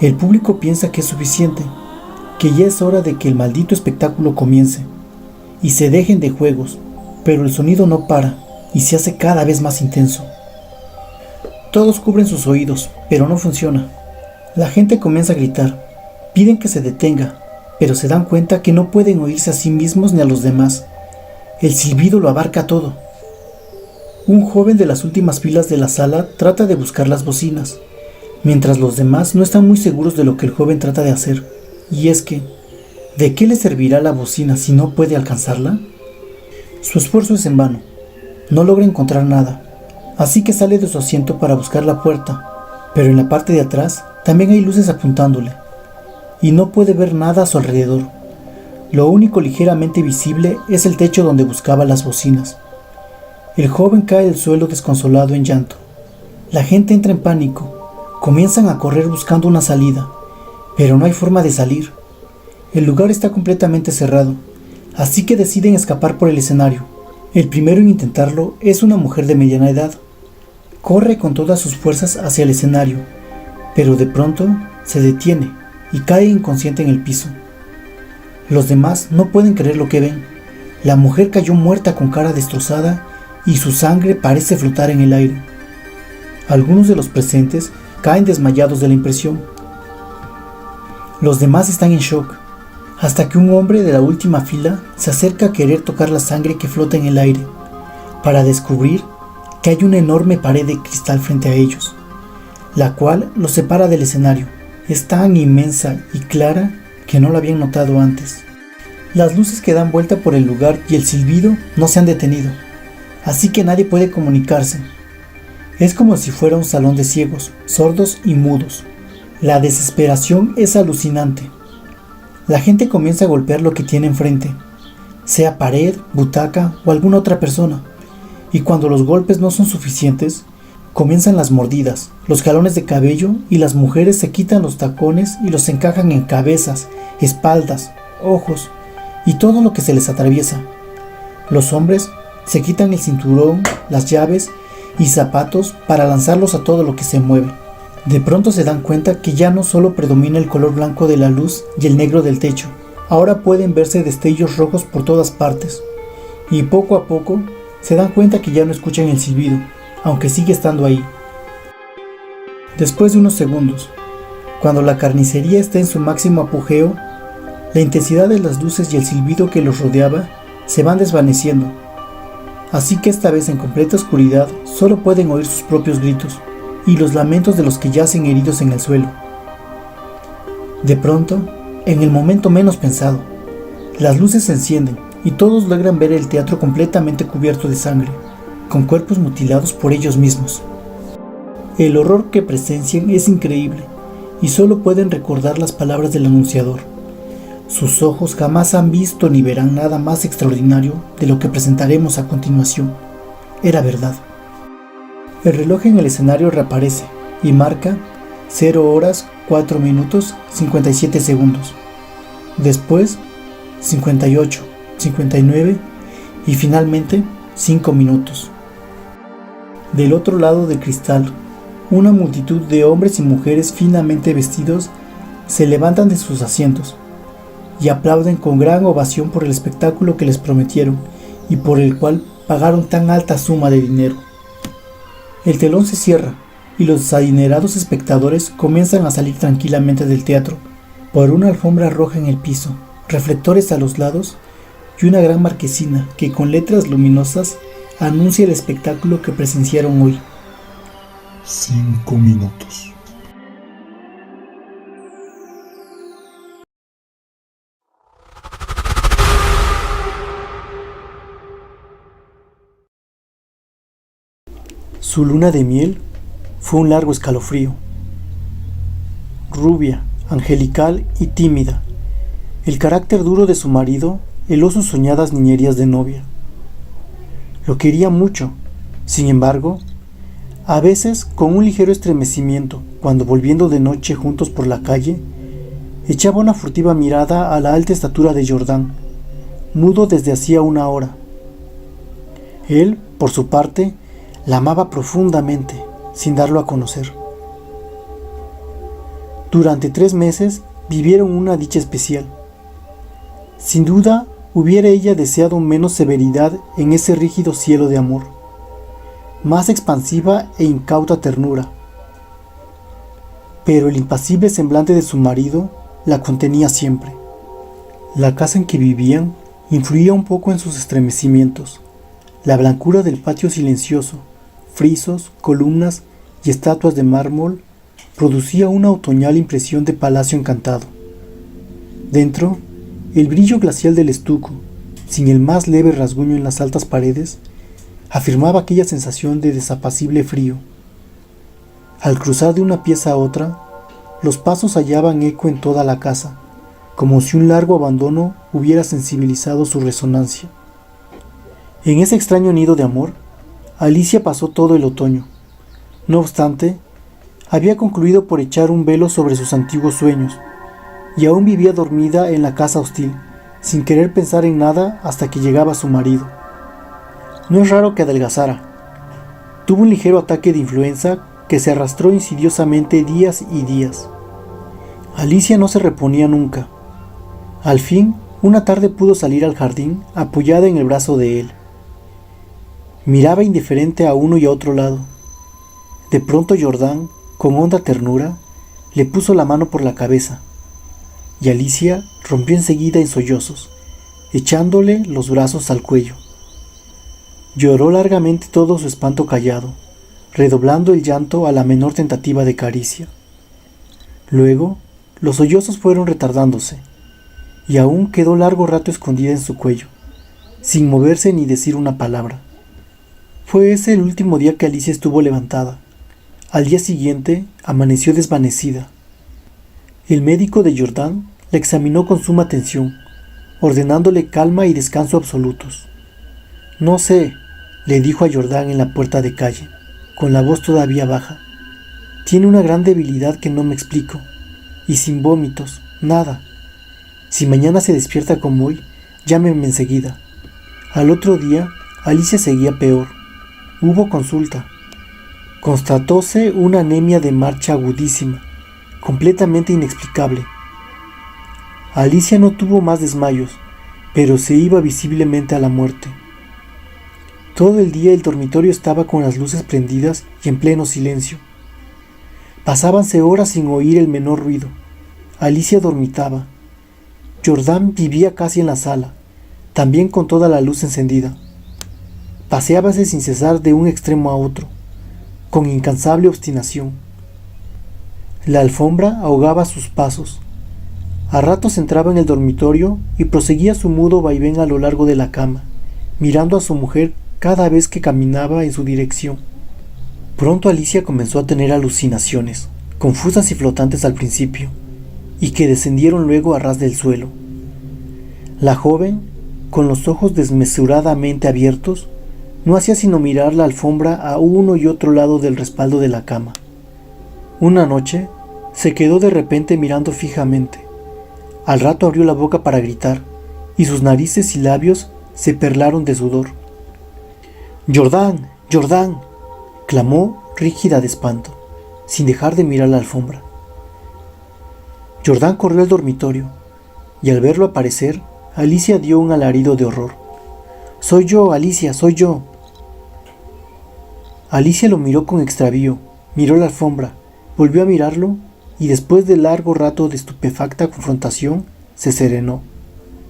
El público piensa que es suficiente, que ya es hora de que el maldito espectáculo comience, y se dejen de juegos, pero el sonido no para y se hace cada vez más intenso. Todos cubren sus oídos, pero no funciona. La gente comienza a gritar, piden que se detenga, pero se dan cuenta que no pueden oírse a sí mismos ni a los demás. El silbido lo abarca todo. Un joven de las últimas filas de la sala trata de buscar las bocinas, mientras los demás no están muy seguros de lo que el joven trata de hacer. Y es que, ¿de qué le servirá la bocina si no puede alcanzarla? Su esfuerzo es en vano. No logra encontrar nada, así que sale de su asiento para buscar la puerta, pero en la parte de atrás también hay luces apuntándole, y no puede ver nada a su alrededor. Lo único ligeramente visible es el techo donde buscaba las bocinas. El joven cae al suelo desconsolado en llanto. La gente entra en pánico, comienzan a correr buscando una salida, pero no hay forma de salir. El lugar está completamente cerrado, así que deciden escapar por el escenario. El primero en intentarlo es una mujer de mediana edad. Corre con todas sus fuerzas hacia el escenario, pero de pronto se detiene y cae inconsciente en el piso. Los demás no pueden creer lo que ven. La mujer cayó muerta con cara destrozada y su sangre parece flotar en el aire. Algunos de los presentes caen desmayados de la impresión. Los demás están en shock, hasta que un hombre de la última fila se acerca a querer tocar la sangre que flota en el aire, para descubrir que hay una enorme pared de cristal frente a ellos, la cual los separa del escenario. Es tan inmensa y clara que no la habían notado antes. Las luces que dan vuelta por el lugar y el silbido no se han detenido, así que nadie puede comunicarse. Es como si fuera un salón de ciegos, sordos y mudos. La desesperación es alucinante. La gente comienza a golpear lo que tiene enfrente, sea pared, butaca o alguna otra persona, y cuando los golpes no son suficientes, comienzan las mordidas, los jalones de cabello, y las mujeres se quitan los tacones y los encajan en cabezas, espaldas, ojos y todo lo que se les atraviesa. Los hombres se quitan el cinturón, las llaves y zapatos para lanzarlos a todo lo que se mueve. De pronto se dan cuenta que ya no solo predomina el color blanco de la luz y el negro del techo, ahora pueden verse destellos rojos por todas partes, y poco a poco se dan cuenta que ya no escuchan el silbido, aunque sigue estando ahí. Después de unos segundos, cuando la carnicería está en su máximo apogeo, la intensidad de las luces y el silbido que los rodeaba se van desvaneciendo, así que esta vez en completa oscuridad solo pueden oír sus propios gritos y los lamentos de los que yacen heridos en el suelo. De pronto, en el momento menos pensado, las luces se encienden y todos logran ver el teatro completamente cubierto de sangre, con cuerpos mutilados por ellos mismos. El horror que presencian es increíble y solo pueden recordar las palabras del anunciador. Sus ojos jamás han visto ni verán nada más extraordinario de lo que presentaremos a continuación. Era verdad. El reloj en el escenario reaparece y marca 0 horas 4 minutos 57 segundos. Después 58, 59 y finalmente 5 minutos. Del otro lado del cristal, una multitud de hombres y mujeres finamente vestidos se levantan de sus asientos y aplauden con gran ovación por el espectáculo que les prometieron y por el cual pagaron tan alta suma de dinero. El telón se cierra y los adinerados espectadores comienzan a salir tranquilamente del teatro por una alfombra roja en el piso, reflectores a los lados y una gran marquesina que con letras luminosas anuncia el espectáculo que presenciaron hoy. 5 minutos. Su luna de miel fue un largo escalofrío. Rubia, angelical y tímida, el carácter duro de su marido heló sus soñadas niñerías de novia. Lo quería mucho, sin embargo, a veces con un ligero estremecimiento, cuando volviendo de noche juntos por la calle, echaba una furtiva mirada a la alta estatura de Jordán, mudo desde hacía una hora. Él, por su parte, la amaba profundamente, sin darlo a conocer. Durante 3 meses vivieron una dicha especial. Sin duda, hubiera ella deseado menos severidad en ese rígido cielo de amor, más expansiva e incauta ternura. Pero el impasible semblante de su marido la contenía siempre. La casa en que vivían influía un poco en sus estremecimientos. La blancura del patio silencioso, frisos, columnas y estatuas de mármol producía una otoñal impresión de palacio encantado. Dentro, el brillo glacial del estuco, sin el más leve rasguño en las altas paredes, afirmaba aquella sensación de desapacible frío. Al cruzar de una pieza a otra, los pasos hallaban eco en toda la casa, como si un largo abandono hubiera sensibilizado su resonancia. En ese extraño nido de amor, Alicia pasó todo el otoño. No obstante, había concluido por echar un velo sobre sus antiguos sueños, y aún vivía dormida en la casa hostil, sin querer pensar en nada hasta que llegaba su marido. No es raro que adelgazara. Tuvo un ligero ataque de influenza que se arrastró insidiosamente días y días. Alicia no se reponía nunca. Al fin, una tarde pudo salir al jardín apoyada en el brazo de él. Miraba indiferente a uno y a otro lado. De pronto Jordán, con honda ternura, le puso la mano por la cabeza, y Alicia rompió enseguida en sollozos, echándole los brazos al cuello. Lloró largamente todo su espanto callado, redoblando el llanto a la menor tentativa de caricia. Luego, los sollozos fueron retardándose, y aún quedó largo rato escondida en su cuello, sin moverse ni decir una palabra. Fue ese el último día que Alicia estuvo levantada. Al día siguiente amaneció desvanecida. El médico de Jordán la examinó con suma atención, ordenándole calma y descanso absolutos. No sé, le dijo a Jordán en la puerta de calle, con la voz todavía baja. Tiene una gran debilidad que no me explico, y sin vómitos, nada. Si mañana se despierta como hoy, llámeme enseguida. Al otro día, Alicia seguía peor. Hubo consulta. Constatóse una anemia de marcha agudísima, completamente inexplicable. Alicia no tuvo más desmayos, pero se iba visiblemente a la muerte. Todo el día el dormitorio estaba con las luces prendidas y en pleno silencio. Pasábanse horas sin oír el menor ruido. Alicia dormitaba. Jordán vivía casi en la sala, también con toda la luz encendida. Paseábase sin cesar de un extremo a otro, con incansable obstinación. La alfombra ahogaba sus pasos. A ratos entraba en el dormitorio y proseguía su mudo vaivén a lo largo de la cama, mirando a su mujer cada vez que caminaba en su dirección. Pronto Alicia comenzó a tener alucinaciones, confusas y flotantes al principio, y que descendieron luego a ras del suelo. La joven, con los ojos desmesuradamente abiertos, no hacía sino mirar la alfombra a uno y otro lado del respaldo de la cama. Una noche, se quedó de repente mirando fijamente. Al rato abrió la boca para gritar, y sus narices y labios se perlaron de sudor. «¡Jordán! ¡Jordán!», clamó rígida de espanto, sin dejar de mirar la alfombra. Jordán corrió al dormitorio, y al verlo aparecer, Alicia dio un alarido de horror. «¡Soy yo, Alicia, soy yo!». Alicia lo miró con extravío, miró la alfombra, volvió a mirarlo, y después de largo rato de estupefacta confrontación, se serenó.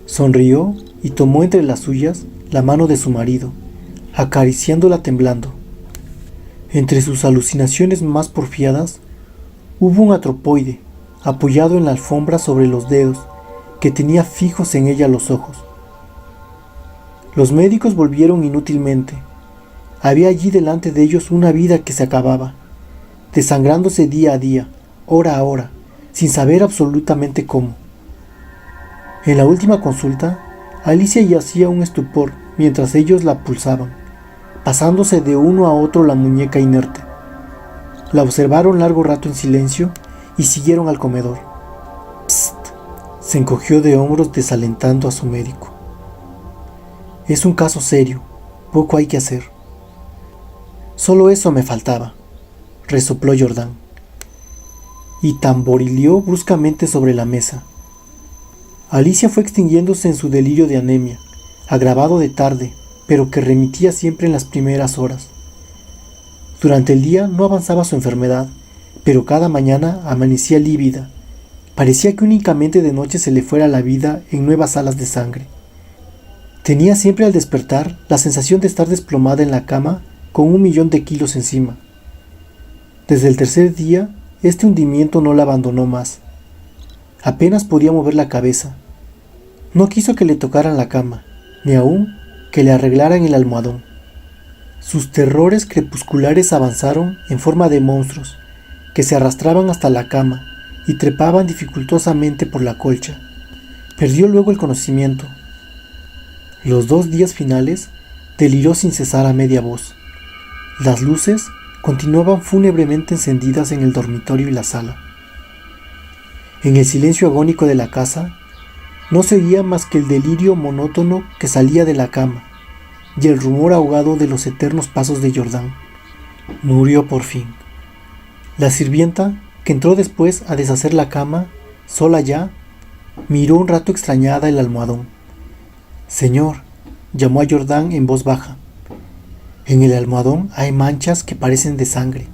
Sonrió y tomó entre las suyas la mano de su marido, acariciándola temblando. Entre sus alucinaciones más porfiadas, hubo un antropoide, apoyado en la alfombra sobre los dedos, que tenía fijos en ella los ojos. Los médicos volvieron inútilmente. Había allí delante de ellos una vida que se acababa, desangrándose día a día, hora a hora, sin saber absolutamente cómo. En la última consulta, Alicia yacía un estupor mientras ellos la pulsaban, pasándose de uno a otro la muñeca inerte. La observaron largo rato en silencio y siguieron al comedor. «Psst», se encogió de hombros desalentando a su médico. «Es un caso serio. Poco hay que hacer. Solo eso me faltaba, resopló Jordán, y tamborileó bruscamente sobre la mesa. Alicia fue extinguiéndose en su delirio de anemia, agravado de tarde, pero que remitía siempre en las primeras horas. Durante el día no avanzaba su enfermedad, pero cada mañana amanecía lívida. Parecía que únicamente de noche se le fuera la vida en nuevas alas de sangre. Tenía siempre al despertar la sensación de estar desplomada en la cama con 1.000.000 de kilos encima. Desde el tercer día, este hundimiento no la abandonó más. Apenas podía mover la cabeza. No quiso que le tocaran la cama, ni aún que le arreglaran el almohadón. Sus terrores crepusculares avanzaron en forma de monstruos, que se arrastraban hasta la cama y trepaban dificultosamente por la colcha. Perdió luego el conocimiento. Los 2 días finales deliró sin cesar a media voz. Las luces continuaban fúnebremente encendidas en el dormitorio y la sala. En el silencio agónico de la casa no se oía más que el delirio monótono que salía de la cama y el rumor ahogado de los eternos pasos de Jordán. Murió por fin. La sirvienta, que entró después a deshacer la cama, sola ya, miró un rato extrañada el almohadón. «Señor», llamó a Jordán en voz baja, «en el almohadón hay manchas que parecen de sangre».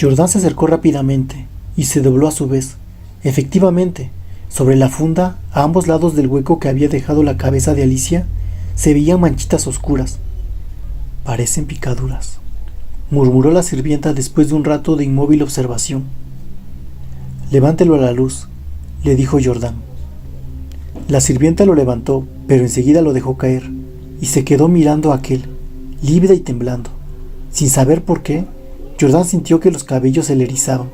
Jordán se acercó rápidamente y se dobló a su vez. Efectivamente, sobre la funda, a ambos lados del hueco que había dejado la cabeza de Alicia, se veían manchitas oscuras. «Parecen picaduras», murmuró la sirvienta después de un rato de inmóvil observación. «Levántelo a la luz», le dijo Jordán. La sirvienta lo levantó, pero enseguida lo dejó caer, y se quedó mirando a aquel, lívida y temblando. Sin saber por qué, Jordán sintió que los cabellos se le erizaban.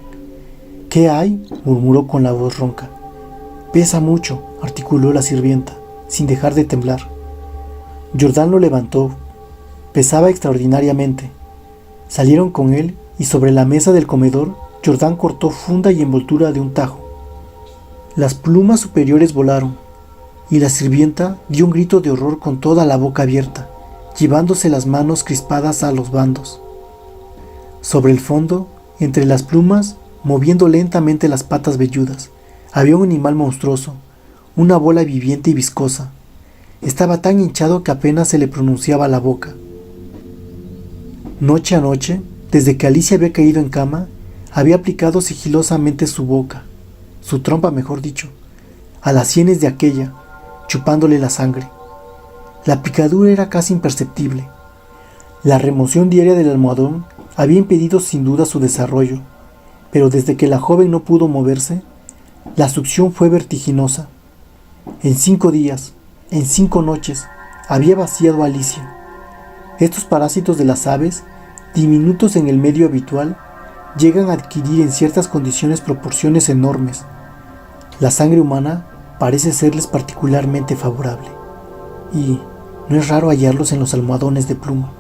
«¿Qué hay?», murmuró con la voz ronca. «Pesa mucho», articuló la sirvienta, sin dejar de temblar. Jordán lo levantó. Pesaba extraordinariamente. Salieron con él y sobre la mesa del comedor, Jordán cortó funda y envoltura de un tajo. Las plumas superiores volaron, y la sirvienta dio un grito de horror con toda la boca abierta, llevándose las manos crispadas a los bandos. Sobre el fondo, entre las plumas, moviendo lentamente las patas velludas, había un animal monstruoso, una bola viviente y viscosa. Estaba tan hinchado que apenas se le pronunciaba la boca. Noche a noche, desde que Alicia había caído en cama, había aplicado sigilosamente su boca, su trompa mejor dicho, a las sienes de aquella, chupándole la sangre. La picadura era casi imperceptible. La remoción diaria del almohadón había impedido sin duda su desarrollo, pero desde que la joven no pudo moverse, la succión fue vertiginosa. En 5 días, en 5 noches, había vaciado a Alicia. Estos parásitos de las aves, diminutos en el medio habitual, llegan a adquirir en ciertas condiciones proporciones enormes. La sangre humana parece serles particularmente favorable, y no es raro hallarlos en los almohadones de pluma.